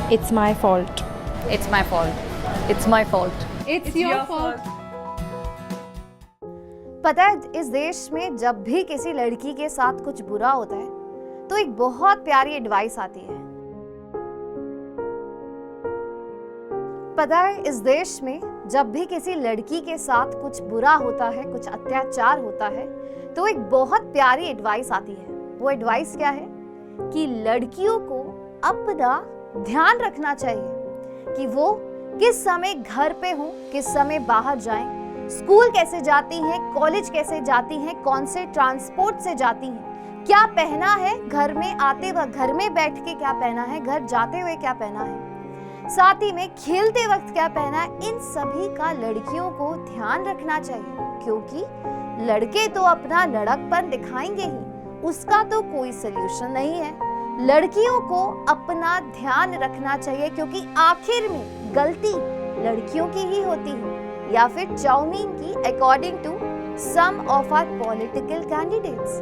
It's my fault. It's my fault. It's my fault. It's your fault. पता है, इस देश में जब भी किसी लड़की के साथ कुछ बुरा होता है तो एक बहुत प्यारी एडवाइस आती है। पता है, इस देश में जब भी किसी लड़की के साथ कुछ बुरा होता है, कुछ अत्याचार होता है, तो एक बहुत प्यारी एडवाइस आती है। वो एडवाइस क्या है कि लड़कियों को अपना ध्यान रखना चाहिए कि वो किस समय घर पे हो, किस समय बाहर जाएं, स्कूल कैसे जाती हैं, कॉलेज कैसे जाती हैं, कौन से ट्रांसपोर्ट से जाती हैं, क्या पहना है, घर में आते वक्त घर में बैठ के क्या पहना है, घर जाते हुए क्या पहना है, साथ ही में खेलते वक्त क्या पहना है, इन सभी का लड़कियों को ध्यान रखना चाहिए। क्योंकि लड़के तो अपना लड़कपन दिखाएंगे ही, उसका तो कोई सल्यूशन नहीं है। लड़कियों को अपना ध्यान रखना चाहिए क्योंकि आखिर में गलती लड़कियों की ही होती है, या फिर चाउमीन की, according to some of our political candidates.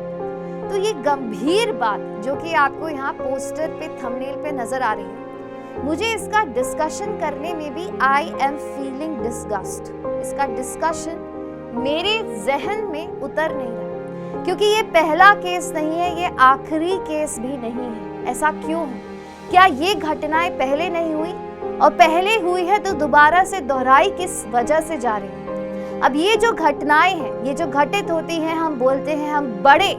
तो ये गंभीर बात जो कि आपको यहाँ पोस्टर पे, थंबनेल पे नजर आ रही है, मुझे इसका डिस्कशन करने में भी आई एम फीलिंग डिस्गस्ट। इसका डिस्कशन मेरे जहन में उतर नहीं रहा क्योंकि ये पहला केस नहीं है, ये आखिरी केस भी नहीं है। ऐसा क्यों है? क्या ये घटनाएं पहले नहीं हुई, और पहले हुई है तो दोबारा से दोहराई किस वजह से जा रही है? अब ये जो घटनाएं हैं, ये जो घटित होती हैं, हम बोलते हैं, हम बड़े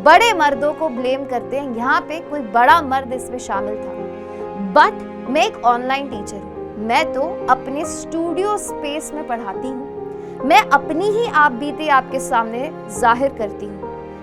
बड़े मर्दों को ब्लेम करते हैं। यहाँ पे कोई बड़ा मर्द इसमें शामिल था। बट मैं एक ऑनलाइन टीचर हूँ, मैं तो अपने स्टूडियो स्पेस में पढ़ाती हूँ, मैं अपनी ही आप बीती आपके सामने जाहिर करती हूँ।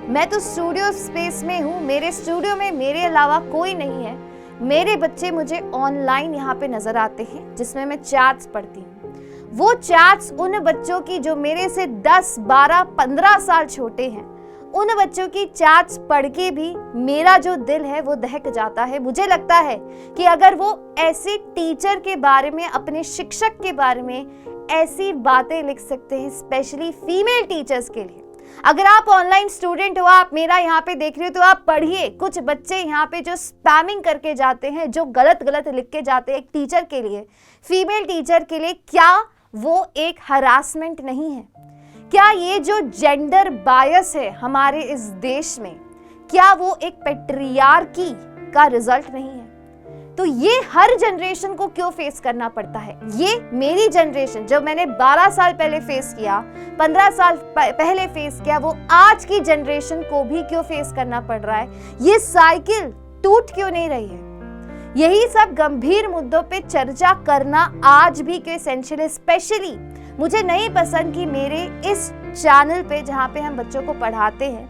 मैं तो स्टूडियो स्पेस में हूँ, मेरे स्टूडियो में मेरे अलावा कोई नहीं है। मेरे बच्चे मुझे ऑनलाइन यहाँ पे नजर आते हैं जिसमें मैं चैट्स पढ़ती हूँ। वो चैट्स उन बच्चों की जो मेरे से 10, 12, 15 साल छोटे हैं, उन बच्चों की चैट्स पढ़ के भी मेरा जो दिल है वो दहक जाता है। मुझे लगता है कि अगर वो ऐसे टीचर के बारे में, अपने शिक्षक के बारे में ऐसी बातें लिख सकते हैं, स्पेशली फीमेल टीचर्स के लिए। अगर आप ऑनलाइन स्टूडेंट हो, आप मेरा यहाँ पे देख रहे हो, तो आप पढ़िए। कुछ बच्चे यहाँ पे जो स्पैमिंग करके जाते हैं, जो गलत गलत लिख के जाते हैं एक टीचर के लिए, फीमेल टीचर के लिए, क्या वो एक हरासमेंट नहीं है? क्या ये जो जेंडर बायस है हमारे इस देश में, क्या वो एक पैट्रियार्की का रिजल्ट नहीं है? तो ये हर जनरेशन को क्यों फेस करना पड़ता है? ये मेरी जनरेशन, जो मैंने 12 साल पहले फेस किया, 15 साल पहले फेस किया, वो आज की जनरेशन को भी क्यों फेस करना पड़ रहा है? ये साइकिल टूट क्यों नहीं रही है? यही सब गंभीर मुद्दों पे चर्चा करना आज भी क्यों एसेंशियल है? स्पेशली मुझे नहीं पसंद कि मेरे इस चैनल पे, जहाँ पे हम बच्चों को पढ़ाते हैं,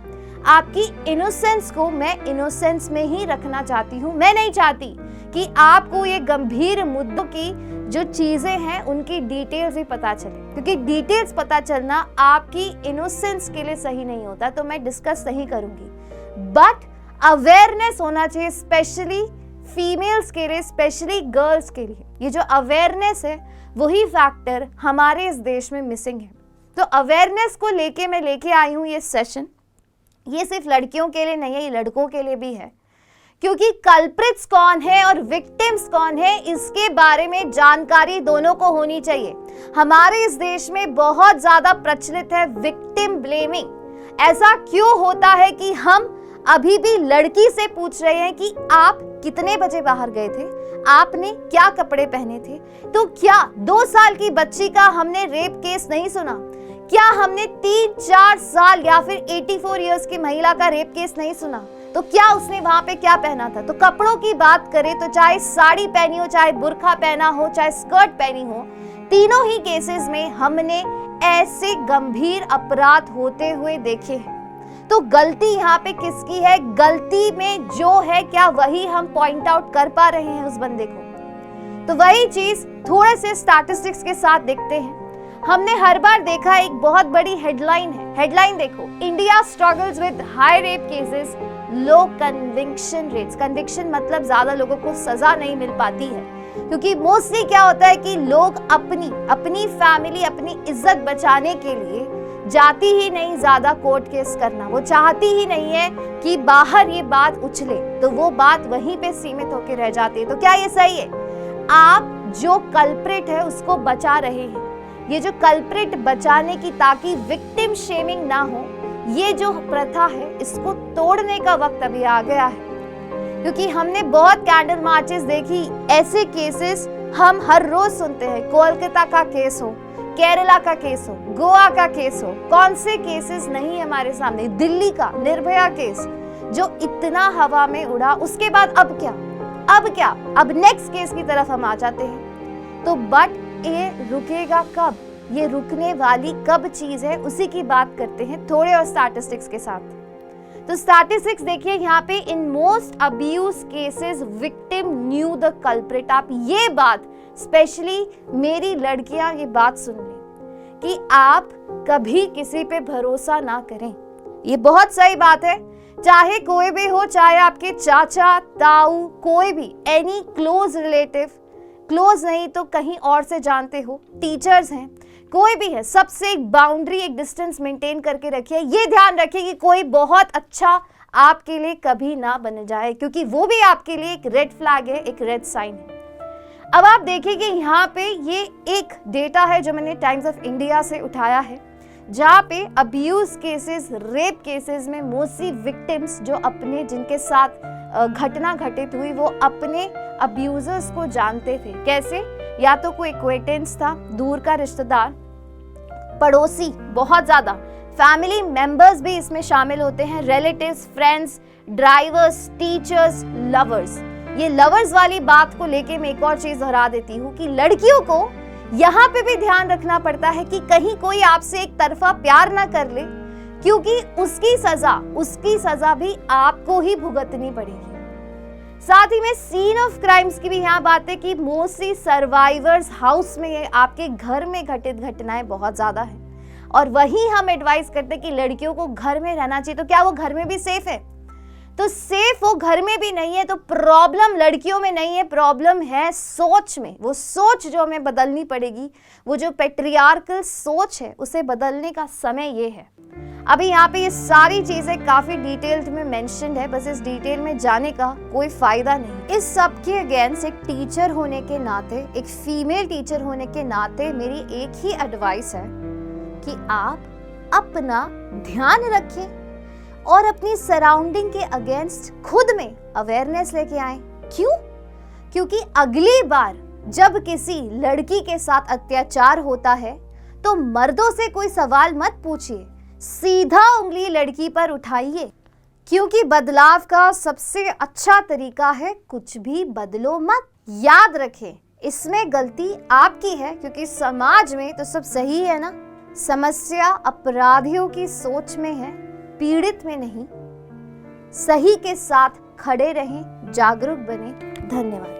आपकी इनोसेंस को मैं इनोसेंस में ही रखना चाहती हूँ। मैं नहीं चाहती कि आपको ये गंभीर मुद्दों की जो चीजें हैं उनकी डिटेल्स भी पता चले, क्योंकि डिटेल्स पता चलना आपकी इनोसेंस के लिए सही नहीं होता। तो मैं डिस्कस नहीं करूंगी, बट अवेयरनेस होना चाहिए, स्पेशली फीमेल्स के लिए, स्पेशली गर्ल्स के लिए। ये जो अवेयरनेस है वही फैक्टर हमारे इस देश में मिसिंग है। तो अवेयरनेस को लेके मैं लेके आई हूँ ये सेशन। ये सिर्फ लड़कियों के लिए नहीं है, ये लड़कों के लिए भी है, क्योंकि कल्प्रिट्स कौन है और विक्टिम्स कौन है, इसके बारे में जानकारी दोनों को होनी चाहिए। हमारे इस देश में बहुत ज्यादा प्रचलित है विक्टिम ब्लेमिंग। ऐसा क्यों होता है कि हम अभी भी लड़की से पूछ रहे हैं कि आप कितने बजे बाहर गए थे, आपने क्या कपड़े पहने थे? तो क्या 2 साल की बच्ची का हमने रेप केस नहीं सुना? क्या हमने 3-4 साल या फिर 84 इयर्स की महिला का रेप केस नहीं सुना? तो क्या उसने वहां पे क्या पहना था? तो कपड़ों की बात करें तो चाहे साड़ी पहनी हो, चाहे बुर्खा पहना हो, चाहे स्कर्ट पहनी हो, तीनों ही केसेस में हमने ऐसे गंभीर अपराध होते हुए देखे हैं। तो गलती यहाँ पे किसकी है? गलती में जो है, क्या वही हम पॉइंट आउट कर पा रहे हैं उस बंदे को? तो वही चीज थोड़े से स्टैटिस्टिक्स के साथ देखते हैं। हमने हर बार देखा, एक बहुत बड़ी हेडलाइन है। हेडलाइन देखो, India struggles with high rape cases, low conviction rates. Conviction मतलब ज्यादा लोगों को सजा नहीं मिल पाती है, क्योंकि मोस्टली क्या होता है कि लोग अपनी फैमिली, अपनी इज्जत बचाने के लिए जाती ही नहीं ज्यादा कोर्ट केस करना, वो चाहती ही नहीं है कि बाहर ये बात उछले, तो वो बात वहीं पे सीमित होकर रह जाती है। तो क्या ये सही है? आप जो कल्प्रिट है उसको बचा रहे हैं, ये जो कल्प्रिट बचाने की, ताकि विक्टिम शेमिंग ना हो, ये जो प्रथा है इसको तोड़ने का वक्त अभी आ गया है। क्योंकि हमने बहुत कैंडल मार्चेस देखी, ऐसे केसेस हम हर रोज सुनते हैं। कोलकाता का केस हो, केरला का केस हो, गोवा का केस हो, कौन से केसेस नहीं हमारे सामने, दिल्ली का निर्भया केस जो इतना हवा में उड़ा, उसके बाद अब क्या, अब नेक्स्ट केस की तरफ हम आ जाते हैं। तो बट ये रुकेगा कब, ये रुकने वाली कब चीज है, उसी की बात करते हैं थोड़े और स्टैटिस्टिक्स के साथ। तो स्टैटिस्टिक्स देखिए यहाँ पे, in most abuse cases victim new the culprit. आप ये बात, स्पेशली मेरी लड़कियां ये बात सुन लें कि आप कभी किसी पे भरोसा ना करें। ये बहुत सही बात है, चाहे कोई भी हो, चाहे आपके चाचा, ताऊ, कोई भी, एनी क्लोज रिलेटिव, क्लोज नहीं तो कहीं और से जानते हो, टीचर्स हैं, कोई भी है, सबसे एक बाउंड्री, एक डिस्टेंस मेंटेन करके रखिए। ये ध्यान रखिए कि कोई बहुत अच्छा आपके लिए कभी ना बन जाए, क्योंकि वो भी आपके लिए एक रेड फ्लैग है, एक रेड साइन है। अब आप देखिए कि यहाँ पे ये एक डेटा है जो मैंने टाइम्स ऑफ इंडिया से उठाया है, जहाँ पे अब्यूज केसेस, रेप केसेस में मोस्टली विक्टिम्स जो अपने, जिनके साथ घटना घटित हुई, वो अपने अब्यूजर्स को जानते थे। कैसे? या तो कोई एक्वेंटेंस था, दूर का रिश्तेदार, पड़ोसी, बहुत ज्यादा फैमिली मेंबर्स भी इसमें शामिल होते हैं, relatives, friends, drivers, teachers, lovers. ये लवर्स वाली बात को लेके मैं एक और चीज दोहरा देती हूँ कि लड़कियों को यहाँ पे भी ध्यान रखना पड़ता है कि कहीं कोई आपसे एक तरफा प्यार ना कर ले, क्योंकि उसकी सजा भी आपको ही भुगतनी पड़ेगी। साथ ही में सीन ऑफ क्राइम्स की भी यहाँ बात है कि मोस्टली सर्वाइवर्स हाउस में, ये आपके घर में घटित घटनाएं बहुत ज्यादा है, और वही हम एडवाइस करते हैं कि लड़कियों को घर में रहना चाहिए। तो क्या वो घर में भी सेफ है? तो सेफ वो घर में भी नहीं है, तो प्रॉब्लम लड़कियों में नहीं है, प्रॉब्लम है सोच में। वो सोच जो हमें बदलनी पड़ेगी, वो जो पेट्रियार्कल सोच है, उसे बदलने का समय ये है। अभी यहाँ पे ये सारी चीजें काफी डिटेल्ड में मेंशन्ड है, बस इस डिटेल में जाने का कोई फायदा नहीं। इस सब के अगेंस्ट एक टीचर होने के नाते, एक फीमेल टीचर होने के नाते मेरी एक ही एडवाइस है कि आप अपना ध्यान रखें और अपनी सराउंडिंग के अगेंस्ट खुद में अवेयरनेस लेके आए। क्यों? क्योंकि अगली बार जब किसी लड़की के साथ अत्याचार होता है तो मर्दों से कोई सवाल मत पूछिए, सीधा उंगली लड़की पर उठाइए, क्योंकि बदलाव का सबसे अच्छा तरीका है कुछ भी बदलो मत। याद रखें, इसमें गलती आपकी है, क्योंकि समाज में तो सब सही है ना। समस्या अपराधियों की सोच में है, पीड़ित में नहीं। सही के साथ खड़े रहें, जागरूक बने। धन्यवाद।